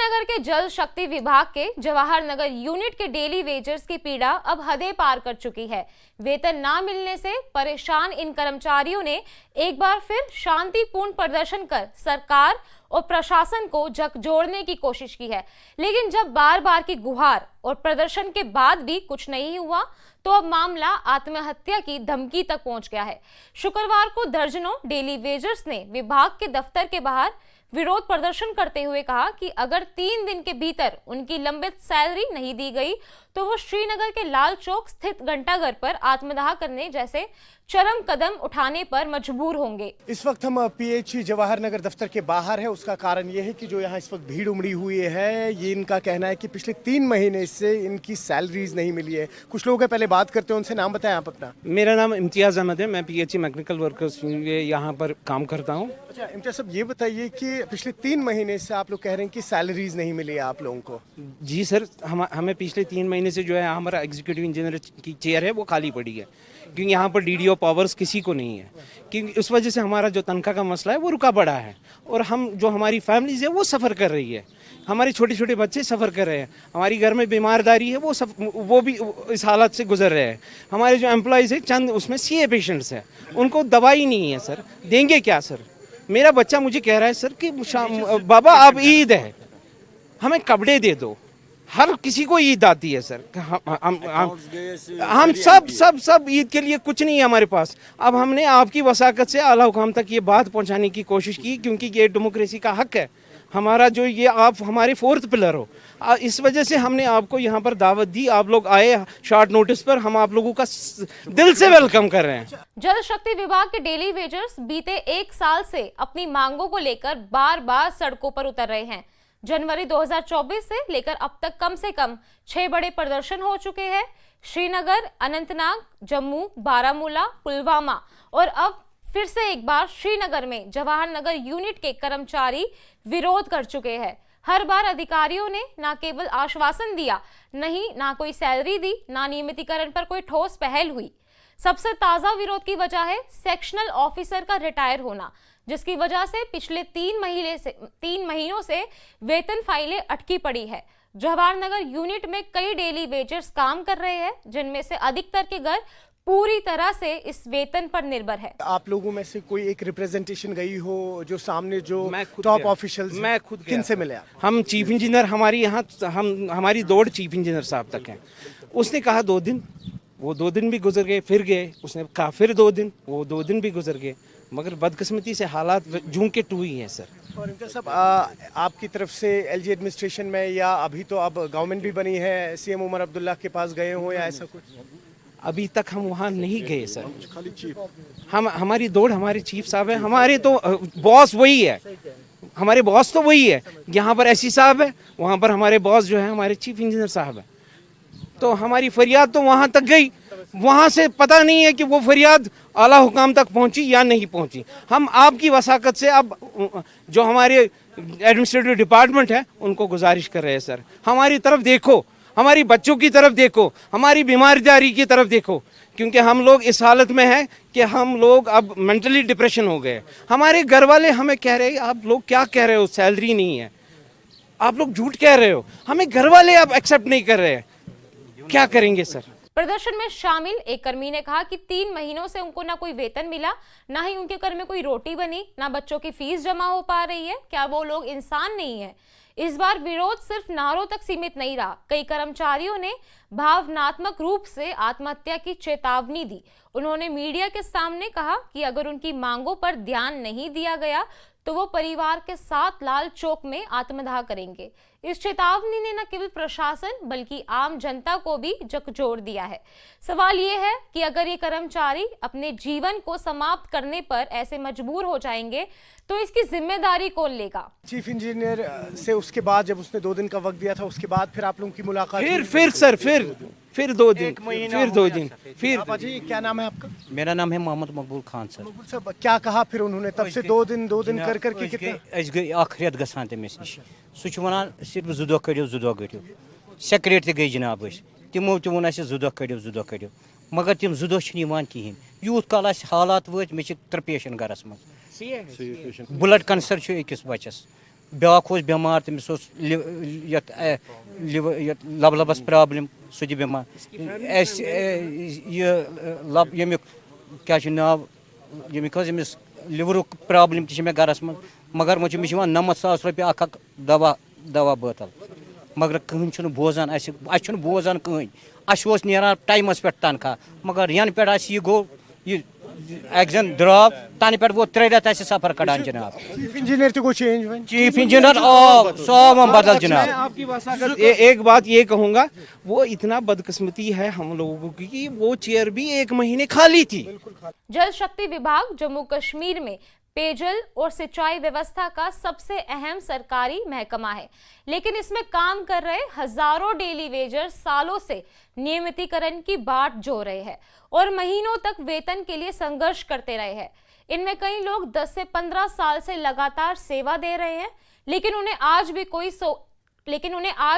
श्रीनगर के जल शक्ति विभाग के जवाहर नगर यूनिट के डेली वेजर्स की पीड़ा अब हदें पार कर चुकी है। वेतन ना मिलने से परेशान इन कर्मचारियों ने एक बार फिर शांतिपूर्ण प्रदर्शन कर सरकार और प्रशासन को झकझोरने की कोशिश की है, लेकिन जब बार बार की गुहार और प्रदर्शन के बाद भी कुछ नहीं हुआ तो अब मामला आत्महत्या की धमकी तक पहुंच गया है। शुक्रवार को दर्जनों डेली वेजर्स ने विभाग के दफ्तर के बाहर विरोध प्रदर्शन करते हुए कहा कि अगर 3 दिन के भीतर उनकी लंबित सैलरी नहीं दी गई तो वो श्रीनगर के लाल चौक स्थित घंटाघर पर आत्मदाह करने जैसे चरम कदम उठाने पर मजबूर होंगे। इस वक्त हम पीएचई जवाहर नगर दफ्तर के बाहर है। उसका कारण ये है कि जो यहाँ इस वक्त भीड़ उमड़ी हुई है, ये इनका कहना है कि पिछले 3 महीने से इनकी सैलरीज नहीं मिली है। कुछ लोग हैं, पहले बात करते हैं उनसे। नाम बताएं आप अपना। मेरा नाम इम्तियाज़ अहमद है, मैं पीएचई मैकेनिकल वर्कर्स यहाँ पर काम करता हूँ। अच्छा इम्तियाज़ साहब, ये बताइए कि पिछले 3 महीने से आप लोग कह रहे हैं कि सैलरीज नहीं मिली है आप लोगों को। जी सर, हमें पिछले 3 महीने से जो है हमारा एग्जीक्यूटिव इंजीनियर की चेयर है वो खाली पड़ी है, क्योंकि यहाँ पर डीडीओ पावर्स किसी को नहीं है, क्योंकि उस वजह से हमारा जो तनख्वाह का मसला है वो रुका पड़ा है और हम जो हमारी फैमिलीज है वो सफ़र कर रही है, हमारे छोटे छोटे बच्चे सफ़र कर रहे हैं, हमारी घर में बीमारदारी है वो भी इस हालत से गुजर रहे हैं। हमारे जो एम्प्लॉयज़ हैं चंद उसमें सीए पेशेंट्स हैं, उनको दवाई नहीं है सर, देंगे क्या सर? मेरा बच्चा मुझे कह रहा है सर कि बाबा अब ईद है, हमें कपड़े दे दो। हर किसी को ईद आती है सर, हम सब ईद के लिए कुछ नहीं है हमारे पास। अब हमने आपकी वसाकत से आला हुकाम तक ये बात पहुंचाने की कोशिश की, क्योंकि ये डेमोक्रेसी का हक है हमारा, जो ये आप हमारे 4th पिलर हो। इस वजह से हमने आपको यहाँ पर दावत दी, आप लोग आए शॉर्ट नोटिस पर, हम आप लोगों का दिल से वेलकम कर रहे हैं। जल शक्ति विभाग के डेली वेजर्स बीते 1 साल से अपनी मांगों को लेकर बार बार सड़कों पर उतर रहे हैं। जनवरी 2024 से लेकर अब तक कम से कम 6 बड़े प्रदर्शन हो चुके हैं। श्रीनगर, अनंतनाग, जम्मू, बारामूला, पुलवामा और अब फिर से एक बार श्रीनगर में जवाहर नगर यूनिट के कर्मचारी विरोध कर चुके हैं। हर बार अधिकारियों ने न केवल आश्वासन दिया, ना कोई सैलरी दी, ना नियमितीकरण पर कोई ठोस पहल हुई। सबसे ताजा विरोध की वजह है सेक्शनल ऑफिसर का रिटायर होना, जिसकी वजह से पिछले 3 महीनों से वेतन फाइलें अटकी पड़ी है। जवाहर नगर यूनिट में कई डेली वेजर्स काम कर रहे हैं, जिनमें से अधिकतर के घर पूरी तरह से इस वेतन पर निर्भर है। आप लोगों में से कोई एक रिप्रेजेंटेशन गई हो जो सामने जो टॉप ऑफिशियल्स? मैं खुद किन से मिले आप? हम चीफ इंजीनियर, हमारी दौड़ चीफ इंजीनियर साहब तक है। उसने कहा 2 दिन, वो 2 दिन भी गुजर गए, फिर गए, उसने कहा फिर 2 दिन, वो 2 दिन भी गुजर गए, मगर बदकिस्मती से हालात जूं के टू ही हैं सर। और इनका सब आपकी तरफ से एलजी एडमिनिस्ट्रेशन में, या अभी तो अब गवर्नमेंट भी बनी है, सीएम उमर अब्दुल्ला के पास गए हो या ऐसा कुछ? अभी तक हम वहाँ नहीं गए सर। खाली चीफ हमारी दौड़ हमारे चीफ साहब है, हमारे तो बॉस वही है, हमारे बॉस तो वही है। यहाँ पर एससी साहब है, वहाँ पर हमारे बॉस जो है हमारे चीफ इंजीनियर साहब है। तो हमारी फरियाद तो वहाँ तक गई, वहाँ से पता नहीं है कि वो फरियाद आला हुकाम तक पहुँची या नहीं पहुँची। हम आपकी वसाकत से अब जो हमारे एडमिनिस्ट्रेटिव डिपार्टमेंट है उनको गुजारिश कर रहे हैं सर, हमारी तरफ देखो, हमारी बच्चों की तरफ देखो, हमारी बीमारदारी की तरफ देखो, क्योंकि हम लोग इस हालत में हैं कि हम लोग अब मेंटली डिप्रेशन हो गए। हमारे घर वाले हमें कह रहे हैं आप लोग क्या कह रहे हो, सैलरी नहीं है, आप लोग झूठ कह रहे हो। हमें घर वाले अब एक्सेप्ट नहीं कर रहे हैं, क्या करेंगे सर? प्रदर्शन में शामिल एक कर्मी ने कहा कि 3 महीनों से उनको ना कोई वेतन मिला, ना ही उनके घर में कोई रोटी बनी, ना बच्चों की फीस जमा हो पा रही है। क्या वो लोग इंसान नहीं है? इस बार विरोध सिर्फ नारों तक सीमित नहीं रहा, कई कर्मचारियों ने भावनात्मक रूप से आत्महत्या की चेतावनी दी। उन्होंने मीडिया के सामने कहा कि अगर उनकी मांगों पर ध्यान नहीं दिया गया तो वो परिवार के साथ लाल चौक में आत्मदाह करेंगे। इस चेतावनी ने न केवल प्रशासन बल्कि आम जनता को भी झकझोर दिया है। सवाल ये है कि अगर ये कर्मचारी अपने जीवन को समाप्त करने पर ऐसे मजबूर हो जाएंगे तो इसकी जिम्मेदारी कौन लेगा? चीफ इंजीनियर से उसके बाद जब उसने 2 दिन का वक्त दिया था, उसके बाद फिर आप लोगों की मुलाकात फिर 2 दिन, फिर जी। क्या नाम है आपका? मेरा नाम है मोहम्मद मकबूल खान सर। मकबूल साहब, क्या कहा फिर उन्होंने तब से 2 दिन कर करके? कितना गई आखिरत गसान तमिस नश, सह वन सिर्फ 2 दह कड़ो 2 दह कड़ो। सेक्रेट ते गई जनाब, तमो ते वोन 2 दह कड़ो 2 दह कड़ो, मगर तम 2 दह कहें। यूत काल हालात वत मे 3 पेशेंट गरस मज, ब्लड कैंसर अकिस बचस, ब्याक बेमार तमिस लब लबस प्रॉब्लम सह बेमार यमुक क्या नाव यमुक अमिस लिवरुक प्रॉब्लम मे गरस मज मगर मे 90,000 रुपये अख दवा बोतल मगर कहन बोजान बोजान कहन अस नेरान टाइमस पे तनख्वाह मगर यन पे यह गो एग्जाम द्राव तन पे वो 3 रेत सफर कड़ान जनाब चीफ इंजीनियर तो चेंज चीफ इंजीनियर सब बदल जनाब। आपकी वसाकत एक बात ये कहूंगा, वो इतना बदकिस्मती है हम लोगों की कि वो चेयर भी 1 महीने खाली थी। जल शक्ति विभाग जम्मू कश्मीर में पेयजल और सिंचाई व्यवस्था का सबसे अहम सरकारी महकमा है, लेकिन इसमें काम कर रहे हजारों डेली वेजर सालों से नियमितीकरण की बाट जो रहे हैं और महीनों तक वेतन के लिए संघर्ष करते रहे हैं। इनमें कई लोग 10 से 15 साल से लगातार सेवा दे रहे हैं, लेकिन उन्हें आज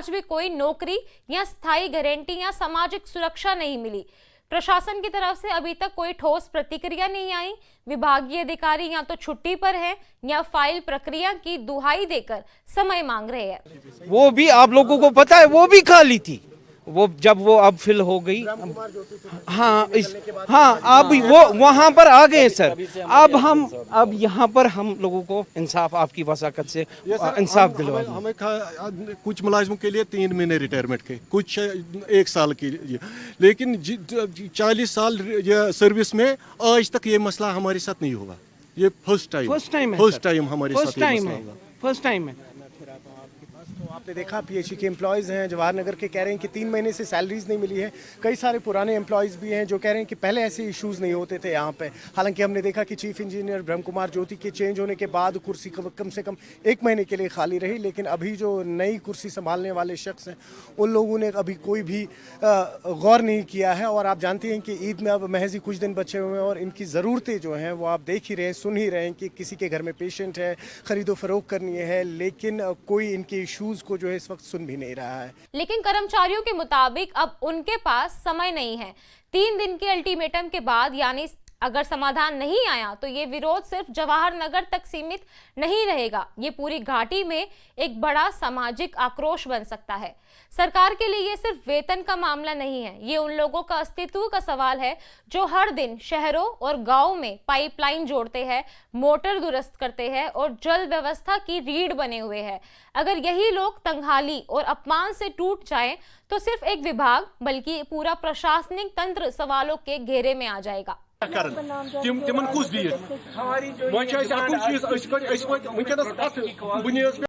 भी कोई नौकरी या स्थायी गारंटी या सामाजिक सुरक्षा नहीं मिली। प्रशासन की तरफ से अभी तक कोई ठोस प्रतिक्रिया नहीं आई। विभागीय अधिकारी या तो छुट्टी पर हैं या फाइल प्रक्रिया की दुहाई देकर समय मांग रहे हैं। वो भी आप लोगों को पता है, वो भी खाली थी। वो जब वो अब फिल हो गई, हाँ अब वो वहां पर आ गए सर। अब यहाँ पर हम लोगों को इंसाफ आपकी वसाकत से इंसाफ दिलवा। हमें कुछ मुलाजिमों के लिए 3 महीने रिटायरमेंट के, कुछ 1 साल के लिए, लेकिन 40 साल सर्विस में आज तक ये मसला हमारे साथ नहीं हुआ। ये फर्स्ट टाइम हमारे साथ फर्स्ट टाइम है। तो आपने देखा पीएचई के एम्प्लॉयज़ हैं जवाहर नगर के, कह रहे हैं कि 3 महीने से सैलरीज नहीं मिली है। कई सारे पुराने एम्प्लॉयज़ भी हैं जो कह रहे हैं कि पहले ऐसे इश्यूज़ नहीं होते थे यहाँ पे। हालांकि हमने देखा कि चीफ इंजीनियर ब्रह्म कुमार ज्योति के चेंज होने के बाद कुर्सी कम से कम 1 महीने के लिए खाली रही, लेकिन अभी जो नई कुर्सी संभालने वाले शख्स हैं उन लोगों ने अभी कोई भी गौर नहीं किया है। और आप जानते हैं कि ईद में अब महज ही कुछ दिन बचे हुए हैं और इनकी ज़रूरतें जो हैं वो आप देख ही रहे हैं, सुन ही रहे हैं कि किसी के घर में पेशेंट है, ख़रीदो फरोख्त करनी है, लेकिन कोई इनके इश्यूज़ को जो है इस वक्त सुन भी नहीं रहा है। लेकिन कर्मचारियों के मुताबिक अब उनके पास समय नहीं है। 3 दिन के अल्टीमेटम के बाद यानी अगर समाधान नहीं आया तो ये विरोध सिर्फ जवाहर नगर तक सीमित नहीं रहेगा, ये पूरी घाटी में एक बड़ा सामाजिक आक्रोश बन सकता है। सरकार के लिए ये सिर्फ वेतन का मामला नहीं है, ये उन लोगों का अस्तित्व का सवाल है जो हर दिन शहरों और गांवों में पाइपलाइन जोड़ते हैं, मोटर दुरुस्त करते हैं और जल व्यवस्था की रीढ़ बने हुए हैं। अगर यही लोग तंगहाली और अपमान से टूट जाएं तो सिर्फ एक विभाग बल्कि पूरा प्रशासनिक तंत्र सवालों के घेरे में आ जाएगा। तिमन कुछ दिए